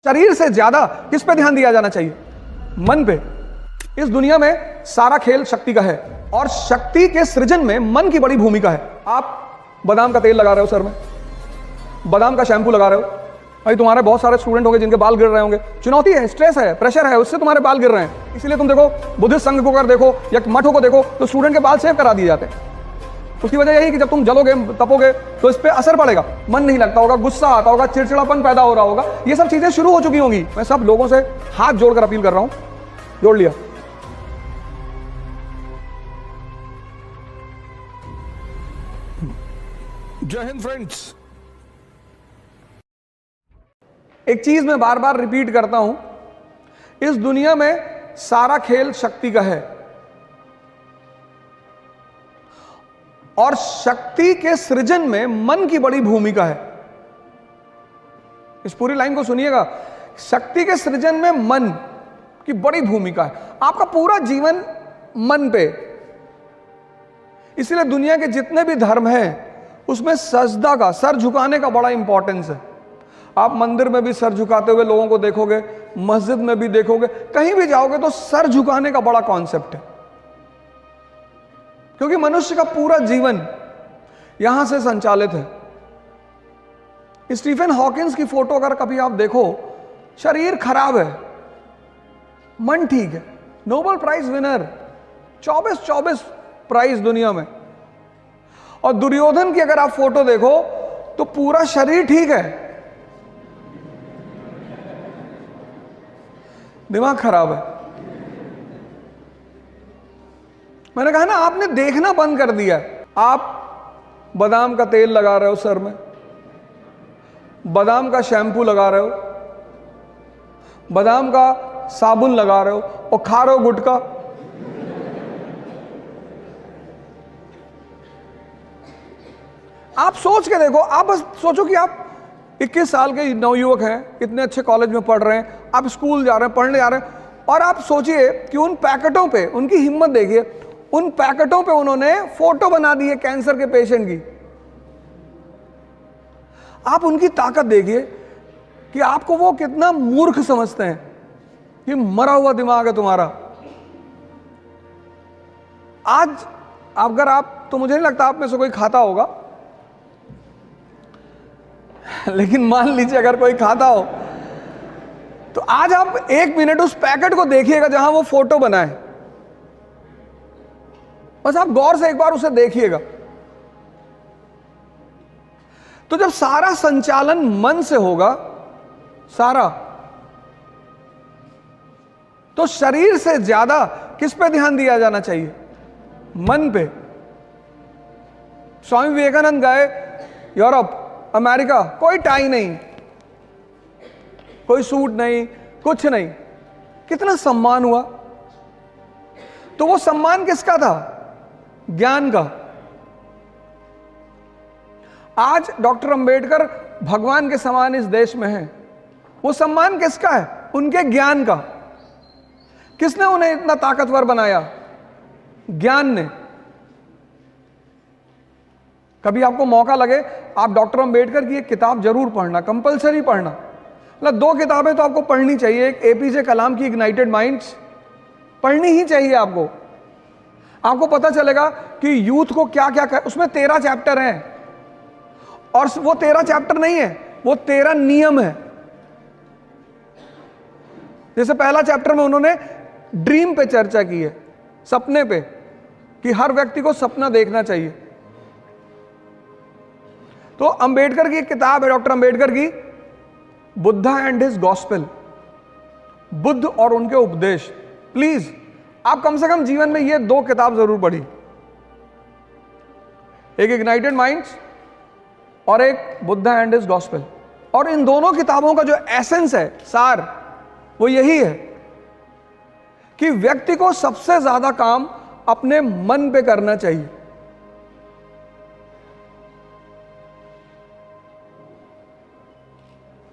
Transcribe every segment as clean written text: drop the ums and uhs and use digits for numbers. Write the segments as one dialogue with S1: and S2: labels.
S1: शरीर से ज्यादा किस पे ध्यान दिया जाना चाहिए? मन पे। इस दुनिया में सारा खेल शक्ति का है और शक्ति के सृजन में मन की बड़ी भूमिका है। आप बादाम का तेल लगा रहे हो सर में, बादाम का शैम्पू लगा रहे हो, भाई तुम्हारे बहुत सारे स्टूडेंट होंगे जिनके बाल गिर रहे होंगे। चुनौती है, स्ट्रेस है, प्रेशर है, उससे तुम्हारे बाल गिर रहे हैं। इसीलिए तुम देखो बुद्धिस्ट संघ को अगर देखो या मठों को देखो तो स्टूडेंट के बाल सेव करा दिए जाते हैं। उसकी वजह यही कि जब तुम जलोगे तपोगे तो इस पे असर पड़ेगा, मन नहीं लगता होगा, गुस्सा आता होगा, चिड़चिड़ापन पैदा हो रहा होगा, ये सब चीजें शुरू हो चुकी होंगी। मैं सब लोगों से हाथ जोड़कर अपील कर रहा हूं, जोड़ लिया।
S2: जय हिंद फ्रेंड्स।
S1: एक चीज मैं बार बार रिपीट करता हूं, इस दुनिया में सारा खेल शक्ति का है और शक्ति के सृजन में मन की बड़ी भूमिका है। इस पूरी लाइन को सुनिएगा, शक्ति के सृजन में मन की बड़ी भूमिका है। आपका पूरा जीवन मन पे, इसलिए दुनिया के जितने भी धर्म हैं उसमें सजदा का, सर झुकाने का बड़ा इंपॉर्टेंस है। आप मंदिर में भी सर झुकाते हुए लोगों को देखोगे, मस्जिद में भी देखोगे, कहीं भी जाओगे तो सर झुकाने का बड़ा कॉन्सेप्ट है, क्योंकि मनुष्य का पूरा जीवन यहां से संचालित है। स्टीफन हॉकिंस की फोटो अगर कभी आप देखो, शरीर खराब है, मन ठीक है, नोबेल प्राइज विनर, 24 प्राइज दुनिया में। और दुर्योधन की अगर आप फोटो देखो तो पूरा शरीर ठीक है, दिमाग खराब है। मैंने कहा ना, आपने देखना बंद कर दिया। आप बादाम का तेल लगा रहे हो सर में, बादाम का शैम्पू लगा रहे हो, बादाम का साबुन लगा रहे हो और खा रहे हो गुटखा। आप सोच के देखो, आप बस सोचो कि आप 21 साल के नवयुवक हैं, इतने अच्छे कॉलेज में पढ़ रहे हैं, आप स्कूल जा रहे हैं, पढ़ने जा रहे हैं, और आप सोचिए कि उन पैकेटों पे, उनकी हिम्मत देखिए, उन पैकेटों पे उन्होंने फोटो बना दी है कैंसर के पेशेंट की। आप उनकी ताकत देखिए कि आपको वो कितना मूर्ख समझते हैं कि मरा हुआ दिमाग है तुम्हारा। आज अगर आप, तो मुझे नहीं लगता आप में से कोई खाता होगा, लेकिन मान लीजिए अगर कोई खाता हो तो आज आप 1 मिनट उस पैकेट को देखिएगा जहां वो फोटो बना है। बस आप गौर से एक बार उसे देखिएगा। तो जब सारा संचालन मन से होगा, सारा, तो शरीर से ज्यादा किस पे ध्यान दिया जाना चाहिए? मन पे। स्वामी विवेकानंद गए यूरोप, अमेरिका, कोई टाई नहीं, कोई सूट नहीं, कुछ नहीं, कितना सम्मान हुआ। तो वो सम्मान किसका था? ज्ञान का। आज डॉक्टर अंबेडकर भगवान के समान इस देश में हैं, वो सम्मान किसका है? उनके ज्ञान का। किसने उन्हें इतना ताकतवर बनाया? ज्ञान ने। कभी आपको मौका लगे, आप डॉक्टर अंबेडकर की एक किताब जरूर पढ़ना, कंपलसरी पढ़ना। मतलब 2 किताबें तो आपको पढ़नी चाहिए। एक एपीजे कलाम की इग्नाइटेड माइंड्स पढ़नी ही चाहिए आपको। आपको पता चलेगा कि यूथ को क्या क्या कर, उसमें 13 चैप्टर हैं, और वो 13 चैप्टर नहीं है, वो 13 नियम है। जैसे पहला चैप्टर में उन्होंने ड्रीम पे चर्चा की है, सपने पे, कि हर व्यक्ति को सपना देखना चाहिए। तो अंबेडकर की एक किताब है, डॉक्टर अंबेडकर की, Buddha and his gospel, Buddha और उनके उपदेश। प्लीज आप कम से कम जीवन में ये 2 किताब जरूर पढ़ी, एक इग्नाइटेड माइंड्स और एक बुद्धा एंड हिज गॉस्पेल। और इन दोनों किताबों का जो एसेंस है, सार, वो यही है कि व्यक्ति को सबसे ज्यादा काम अपने मन पे करना चाहिए।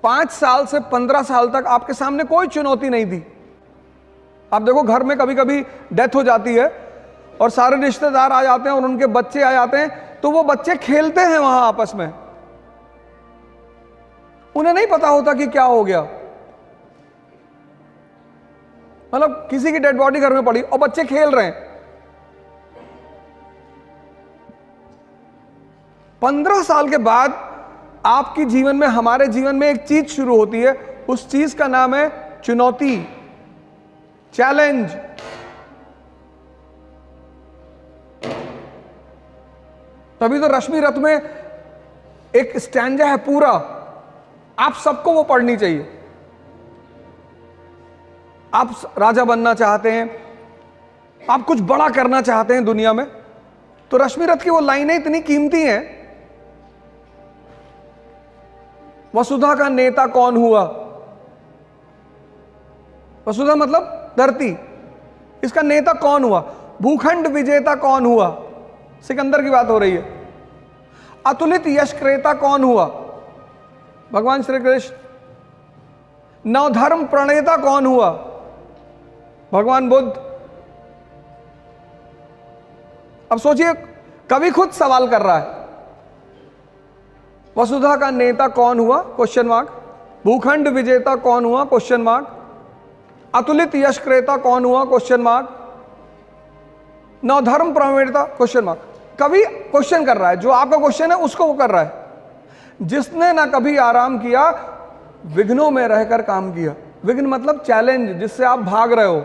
S1: पांच साल से 15 साल तक आपके सामने कोई चुनौती नहीं थी। आप देखो घर में कभी कभी डेथ हो जाती है और सारे रिश्तेदार आ जाते हैं और उनके बच्चे आ जाते हैं, तो वो बच्चे खेलते हैं वहां आपस में, उन्हें नहीं पता होता कि क्या हो गया। मतलब किसी की डेड बॉडी घर में पड़ी और बच्चे खेल रहे हैं। 15 साल के बाद आपके जीवन में, हमारे जीवन में एक चीज शुरू होती है, उस चीज का नाम है चुनौती, चैलेंज। तभी तो रश्मि रथ में एक स्टैंजा है पूरा, आप सबको वो पढ़नी चाहिए। आप राजा बनना चाहते हैं, आप कुछ बड़ा करना चाहते हैं दुनिया में, तो रश्मि रथ की वो लाइनें इतनी कीमती हैं। वसुधा का नेता कौन हुआ? वसुधा मतलब धरती, इसका नेता कौन हुआ? भूखंड विजेता कौन हुआ? सिकंदर की बात हो रही है। अतुलित यश क्रेता कौन हुआ? भगवान श्री कृष्ण। नवधर्म प्रणेता कौन हुआ? भगवान बुद्ध। अब सोचिए, कवि खुद सवाल कर रहा है, वसुधा का नेता कौन हुआ? Question mark. भूखंड विजेता कौन हुआ? Question mark. अतुलित यश क्रेता कौन हुआ? Question mark. नवधर्म प्रणेता? Question mark. कवि क्वेश्चन कर रहा है, जो आपका क्वेश्चन है उसको वो कर रहा है। जिसने ना कभी आराम किया, विघ्नों में रहकर काम किया। विघ्न मतलब चैलेंज, जिससे आप भाग रहे हो।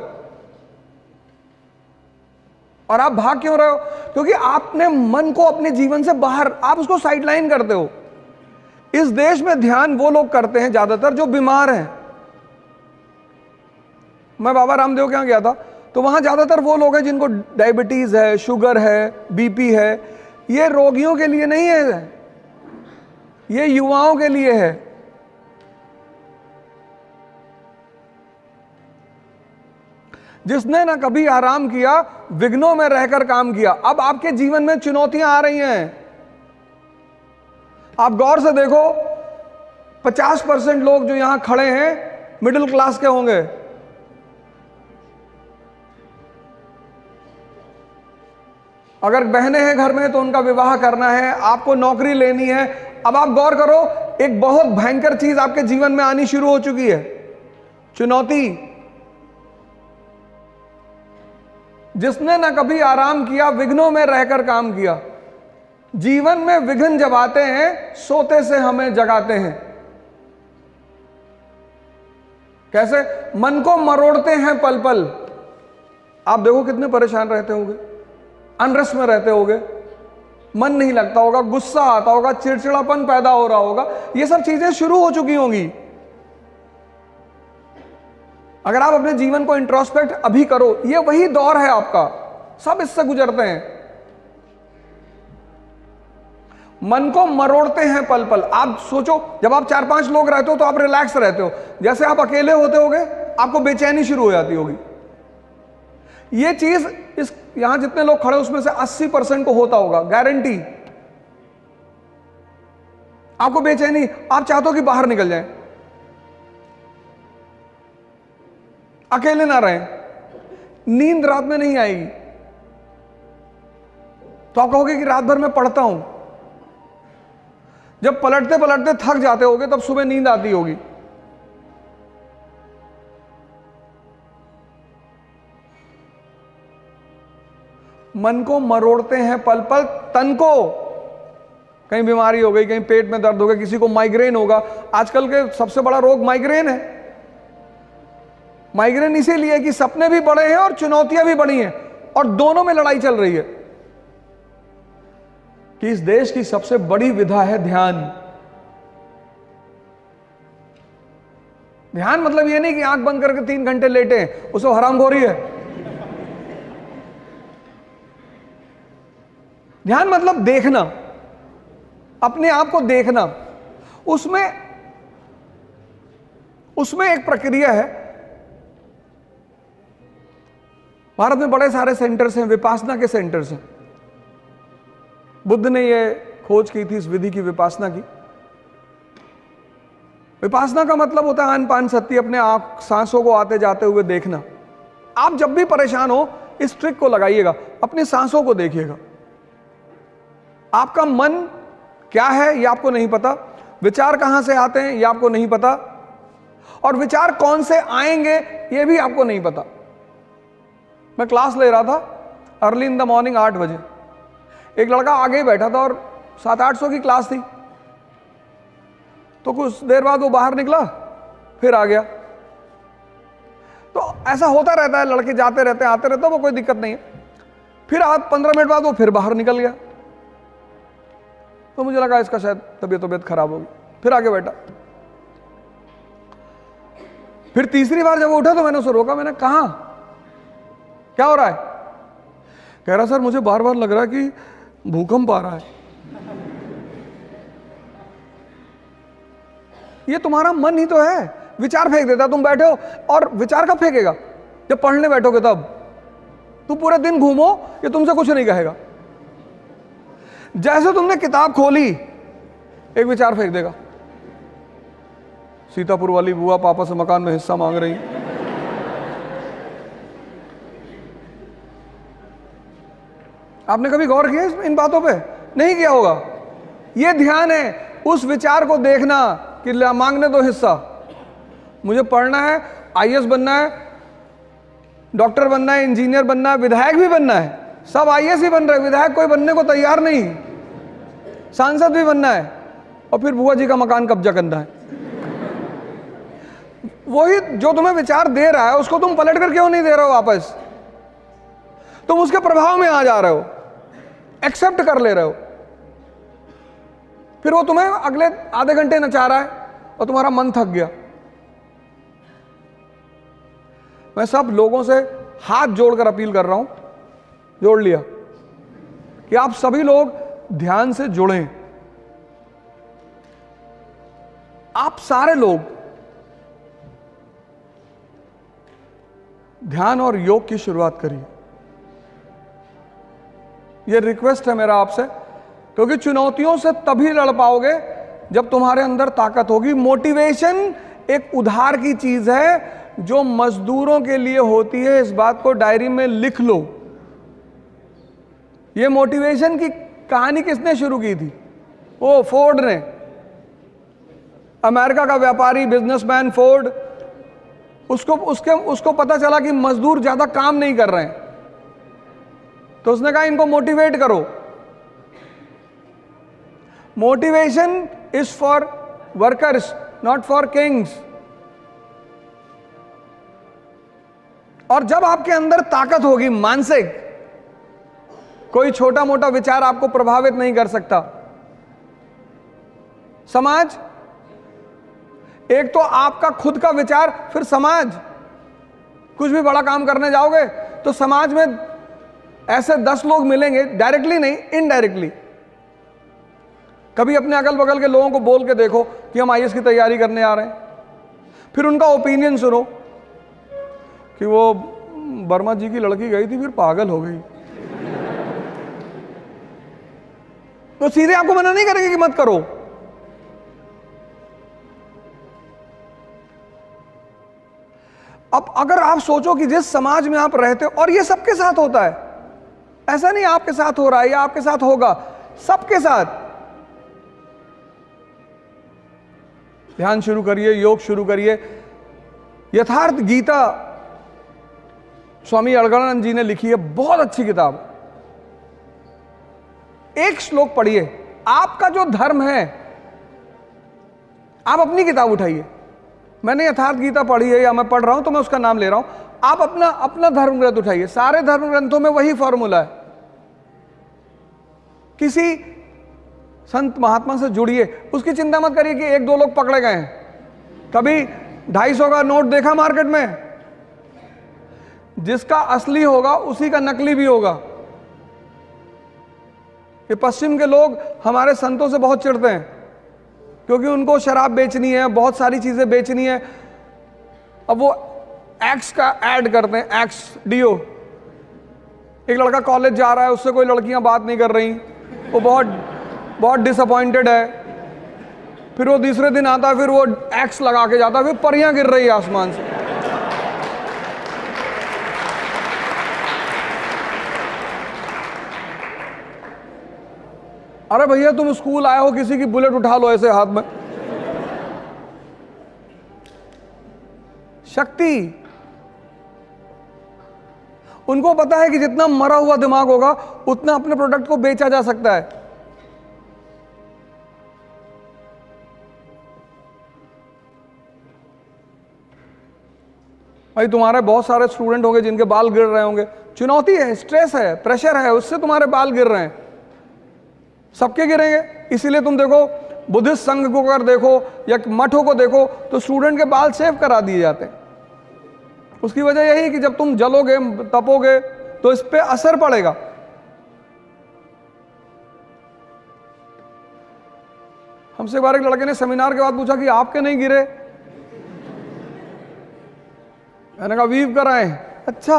S1: और आप भाग क्यों रहे हो? क्योंकि आपने मन को अपने जीवन से बाहर, आप उसको साइडलाइन करते हो। इस देश में ध्यान वो लोग करते हैं ज्यादातर जो बीमार हैं। मैं बाबा रामदेव के यहां गया था, तो वहां ज्यादातर वो लोग हैं जिनको डायबिटीज है, शुगर है, बीपी है। ये रोगियों के लिए नहीं है, ये युवाओं के लिए है। जिसने ना कभी आराम किया, विघ्नों में रहकर काम किया। अब आपके जीवन में चुनौतियां आ रही हैं, आप गौर से देखो। 50% लोग जो यहां खड़े हैं मिडिल क्लास के होंगे। अगर बहनें हैं घर में तो उनका विवाह करना है, आपको नौकरी लेनी है। अब आप गौर करो, एक बहुत भयंकर चीज आपके जीवन में आनी शुरू हो चुकी है, चुनौती। जिसने ना कभी आराम किया, विघ्नों में रहकर काम किया। जीवन में विघ्न जब आते हैं, सोते से हमें जगाते हैं। कैसे? मन को मरोड़ते हैं पल पल। आप देखो कितने परेशान रहते होंगे, अनरेस्ट में रहते होंगे, मन नहीं लगता होगा, गुस्सा आता होगा, चिड़चिड़ापन पैदा हो रहा होगा। ये सब चीजें शुरू हो चुकी होंगी। अगर आप अपने जीवन को इंट्रोस्पेक्ट अभी करो, ये वही दौर है आपका, सब इससे गुजरते हैं। मन को मरोड़ते हैं पल पल। आप सोचो, जब आप 4-5 लोग रहते हो तो आप रिलैक्स रहते हो। जैसे आप अकेले होते होगे, आपको बेचैनी शुरू हो जाती होगी। ये चीज इस यहां जितने लोग खड़े उसमें से 80% को होता होगा, गारंटी। आपको बेचैनी, आप चाहते हो कि बाहर निकल जाए, अकेले ना रहें। नींद रात में नहीं आएगी तो आप कहोगे कि रात भर मैं पढ़ता हूं। जब पलटते पलटते थक जाते होगे तब सुबह नींद आती होगी। मन को मरोड़ते हैं पल पल, तन को। कहीं बीमारी हो गई, कहीं पेट में दर्द हो गया, किसी को माइग्रेन होगा। आजकल के सबसे बड़ा रोग माइग्रेन है। माइग्रेन इसीलिए कि सपने भी बड़े हैं और चुनौतियां भी बड़ी हैं, और दोनों में लड़ाई चल रही है। कि इस देश की सबसे बड़ी विधा है ध्यान। ध्यान मतलब ये नहीं कि आंख बंद करके 3 घंटे लेटे हैं, उसको हरामखोरी है। ध्यान मतलब देखना, अपने आप को देखना। उसमें एक प्रक्रिया है। भारत में बड़े सारे सेंटर्स हैं, विपासना के सेंटर्स हैं। बुद्ध ने ये खोज की थी इस विधि की, विपासना की। विपासना का मतलब होता है अनपान सत्य, अपने आप सांसों को आते जाते हुए देखना। आप जब भी परेशान हो, इस ट्रिक को लगाइएगा, अपनी सांसों को देखिएगा। आपका मन क्या है ये आपको नहीं पता, विचार कहां से आते हैं ये आपको नहीं पता, और विचार कौन से आएंगे ये भी आपको नहीं पता। मैं क्लास ले रहा था अर्ली इन द मॉर्निंग 8 बजे, एक लड़का आगे ही बैठा था और 700-800 की क्लास थी। तो कुछ देर बाद वो बाहर निकला, फिर आ गया। तो ऐसा होता रहता है, लड़के जाते रहते हैं आते रहते हैं, वो कोई दिक्कत नहीं है। फिर आप 15 मिनट बाद वो फिर बाहर निकल गया। तो मुझे लगा इसका शायद तबीयत खराब होगी, फिर आगे बैठा। फिर तीसरी बार जब वो उठा तो मैंने उसे रोका, मैंने कहा क्या हो रहा है? कह रहा सर मुझे बार बार लग रहा है कि भूकंप आ रहा है। ये तुम्हारा मन ही तो है, विचार फेंक देता। तुम बैठे हो और विचार कब फेंकेगा? जब पढ़ने बैठोगे तब। तुम पूरे दिन घूमो, ये तुमसे कुछ नहीं कहेगा। जैसे तुमने किताब खोली एक विचार फेंक देगा, सीतापुर वाली बुआ पापा से मकान में हिस्सा मांग रही। आपने कभी गौर किया इन बातों पे? नहीं किया होगा। यह ध्यान है उस विचार को देखना कि मांगने दो हिस्सा। मुझे पढ़ना है, आईएएस बनना है, डॉक्टर बनना है, इंजीनियर बनना है, विधायक भी बनना है। सब आईएएस ही बन रहे, विधायक कोई बनने को तैयार नहीं, सांसद भी बनना है, और फिर बुआ जी का मकान कब्जा करना है। वही जो तुम्हें विचार दे रहा है उसको तुम पलट कर क्यों नहीं दे रहे हो वापस? तुम उसके प्रभाव में आ जा रहे हो, एक्सेप्ट कर ले रहे हो। फिर वो तुम्हें अगले आधे घंटे नचा रहा है और तुम्हारा मन थक गया। मैं सब लोगों से हाथ जोड़कर अपील कर रहा हूं, जोड़ लिया, कि आप सभी लोग ध्यान से जुड़ें। आप सारे लोग ध्यान और योग की शुरुआत करिए। यह रिक्वेस्ट है मेरा आपसे, क्योंकि चुनौतियों से तभी लड़ पाओगे जब तुम्हारे अंदर ताकत होगी। मोटिवेशन एक उधार की चीज है जो मजदूरों के लिए होती है। इस बात को डायरी में लिख लो। यह मोटिवेशन की कहानी किसने शुरू की थी? वो फोर्ड ने, अमेरिका का व्यापारी बिजनेसमैन फोर्ड। उसको पता चला कि मजदूर ज्यादा काम नहीं कर रहे हैं, तो उसने कहा इनको मोटिवेट करो। Motivation is for workers, not for Kings. और जब आपके अंदर ताकत होगी मानसिक, कोई छोटा मोटा विचार आपको प्रभावित नहीं कर सकता। समाज, एक तो आपका खुद का विचार, फिर समाज। कुछ भी बड़ा काम करने जाओगे तो समाज में ऐसे 10 लोग मिलेंगे, डायरेक्टली नहीं इनडायरेक्टली। कभी अपने अगल बगल के लोगों को बोल के देखो कि हम आईएएस की तैयारी करने आ रहे हैं, फिर उनका ओपिनियन सुनो कि वो वर्मा जी की लड़की गई थी फिर पागल हो गई। तो सीधे आपको मना नहीं करेंगे कि मत करो। अब अगर आप सोचो कि जिस समाज में आप रहते हो, और ये सबके साथ होता है, ऐसा नहीं आपके साथ हो रहा है या आपके साथ होगा, सबके साथ। ध्यान शुरू करिए, योग शुरू करिए। यथार्थ गीता स्वामी अड़गड़ानंद जी ने लिखी है, बहुत अच्छी किताब। एक श्लोक पढ़िए। आपका जो धर्म है, आप अपनी किताब उठाइए। मैंने यथार्थ गीता पढ़ी है या मैं पढ़ रहा हूं तो मैं उसका नाम ले रहा हूं। आप अपना धर्म ग्रंथ उठाइए। सारे धर्म ग्रंथों में वही फॉर्मूला है। किसी संत महात्मा से जुड़िए, उसकी चिंता मत करिए कि 1-2 लोग पकड़े गए हैं। कभी 250 का नोट देखा मार्केट में? जिसका असली होगा उसी का नकली भी होगा। ये पश्चिम के लोग हमारे संतों से बहुत चिढ़ते हैं क्योंकि उनको शराब बेचनी है, बहुत सारी चीजें बेचनी है। अब वो एक्स का ऐड करते हैं, एक्स डीओ। एक लड़का कॉलेज जा रहा है, उससे कोई लड़कियां बात नहीं कर रही, वो बहुत डिसअपॉइंटेड है। फिर वो दूसरे दिन आता है, फिर वो एक्स लगा के जाता है, फिर परियां गिर रही है आसमान से। अरे भैया तुम स्कूल आए हो, किसी की बुलेट उठा लो ऐसे हाथ में। शक्ति। उनको पता है कि जितना मरा हुआ दिमाग होगा उतना अपने प्रोडक्ट को बेचा जा सकता है। भाई तुम्हारे बहुत सारे स्टूडेंट होंगे जिनके बाल गिर रहे होंगे, चुनौती है, स्ट्रेस है, प्रेशर है, उससे तुम्हारे बाल गिर रहे हैं। सबके गिरेंगे। इसीलिए तुम देखो बुद्धिस्ट संघ को अगर देखो या मठों को देखो तो स्टूडेंट के बाल शेव करा दिए जाते हैं। उसकी वजह यही कि जब तुम जलोगे तपोगे तो इस पे असर पड़ेगा। हमसे एक बार एक लड़के ने सेमिनार के बाद पूछा कि आपके नहीं गिरे? मैंने कहा वीव कराए। अच्छा,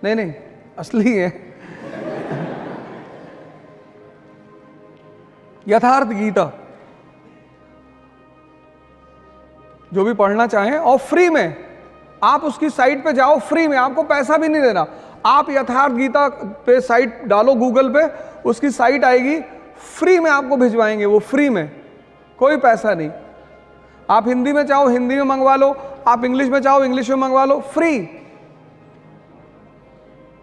S1: नहीं असली है। यथार्थ गीता जो भी पढ़ना चाहें और फ्री में, आप उसकी साइट पे जाओ, फ्री में, आपको पैसा भी नहीं देना। आप यथार्थ गीता पे साइट डालो गूगल पे, उसकी साइट आएगी, फ्री में आपको भिजवाएंगे, वो फ्री में, कोई पैसा नहीं। आप हिंदी में चाहो हिंदी में मंगवा लो, आप इंग्लिश में चाहो इंग्लिश में मंगवा लो, फ्री।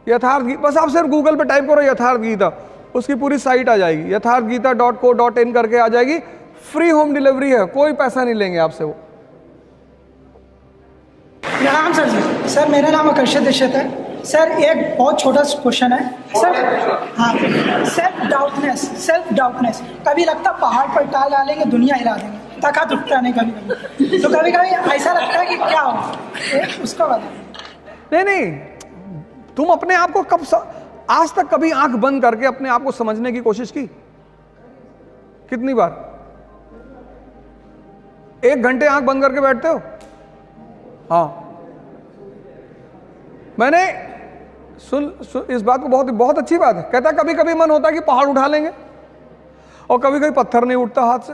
S1: यथार्थ गीता, बस आप सिर्फ गूगल पे टाइप करो यथार्थ गीता, उसकी पूरी साइट आ जाएगी, यथार्थगीता.co.in करके आ जाएगी। फ्री होम डिलीवरी है, कोई पैसा नहीं लेंगे आपसे वो।
S3: प्रणाम सर जी। सर मेरा नाम आकर्षित दीक्षित है। सर एक बहुत छोटा क्वेश्चन है सर। हाँ, सेल्फ डाउटनेस कभी लगता पहाड़ पर टाल डालेंगे दुनिया हिला देंगे, ताकत उठता नहीं कभी, तो कभी ऐसा लगता है कि क्या हो, उसका बताइए।
S1: नहीं, तुम अपने आप को आज तक कभी आंख बंद करके अपने आप को समझने की कोशिश की? कितनी बार? 1 घंटे आंख बंद करके बैठते हो? हाँ, मैंने सुन इस बात को, बहुत अच्छी बात है। कहता कभी कभी मन होता है कि पहाड़ उठा लेंगे, और कभी कभी पत्थर नहीं उठता हाथ से।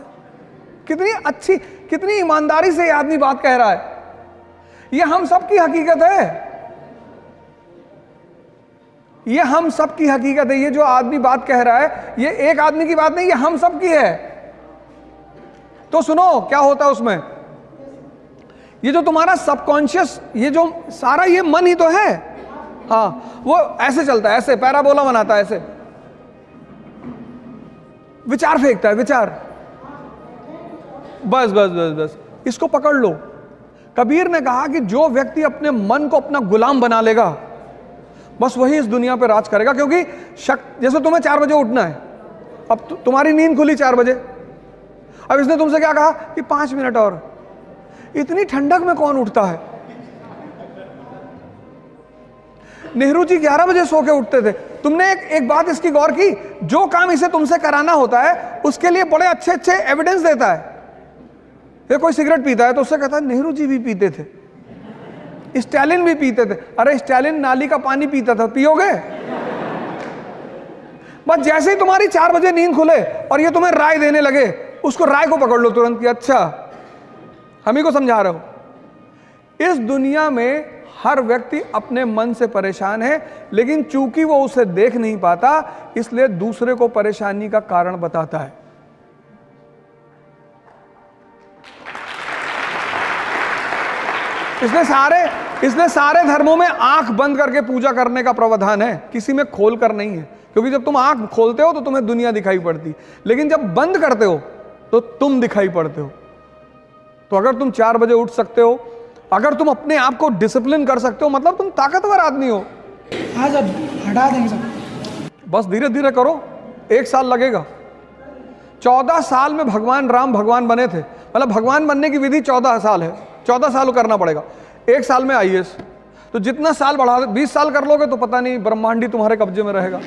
S1: कितनी अच्छी, कितनी ईमानदारी से ये आदमी बात कह रहा है। ये हम सबकी हकीकत है, ये हम सबकी हकीकत है। ये जो आदमी बात कह रहा है, ये एक आदमी की बात नहीं, ये हम सबकी है। तो सुनो क्या होता है उसमें। ये जो तुम्हारा सबकॉन्शियस, ये जो सारा ये मन ही तो है। हाँ, वो ऐसे चलता है, ऐसे पैराबोला बनाता है, ऐसे विचार फेंकता है, विचार। बस बस बस बस इसको पकड़ लो। कबीर ने कहा कि जो व्यक्ति अपने मन को अपना गुलाम बना लेगा, बस वही इस दुनिया पे राज करेगा। क्योंकि जैसे तुम्हें 4 बजे उठना है, अब तुम्हारी नींद खुली 4 बजे, अब इसने तुमसे क्या कहा कि 5 मिनट और। इतनी ठंडक में कौन उठता है? नेहरू जी 11 बजे सो के उठते थे। तुमने एक बात इसकी गौर की, जो काम इसे तुमसे कराना होता है उसके लिए बड़े अच्छे अच्छे एविडेंस देता है। ये कोई सिगरेट पीता है तो उससे कहता है नेहरू जी भी पीते थे, स्टालिन भी पीते थे। अरे स्टालिन नाली का पानी पीता था, पियोगे? बस जैसे ही तुम्हारी 4 बजे नींद खुले और ये तुम्हें राय देने लगे, उसको राय को पकड़ लो तुरंत कि अच्छा हम ही को समझा रहे हो। इस दुनिया में हर व्यक्ति अपने मन से परेशान है, लेकिन चूंकि वो उसे देख नहीं पाता, इसलिए दूसरे को परेशानी का कारण बताता है। इसलिए सारे धर्मों में आंख बंद करके पूजा करने का प्रावधान है, किसी में खोल कर नहीं है। क्योंकि जब तुम आंख खोलते हो तो तुम्हें दुनिया दिखाई पड़ती, लेकिन जब बंद करते हो तो तुम दिखाई पड़ते हो। तो अगर तुम 4 बजे उठ सकते हो, अगर तुम अपने आप को डिसिप्लिन कर सकते हो, मतलब तुम ताकतवर आदमी हो।
S3: हाँ सर, हटा देंगे सर।
S1: बस धीरे धीरे करो, 1 साल लगेगा। 14 साल में भगवान राम भगवान बने थे, मतलब भगवान बनने की विधि 14 साल है। 14 साल करना पड़ेगा, 1 साल में IAS। तो जितना साल बढ़ा, 20 साल कर लोगे तो पता नहीं ब्रह्मांड ही तुम्हारे कब्जे में रहेगा।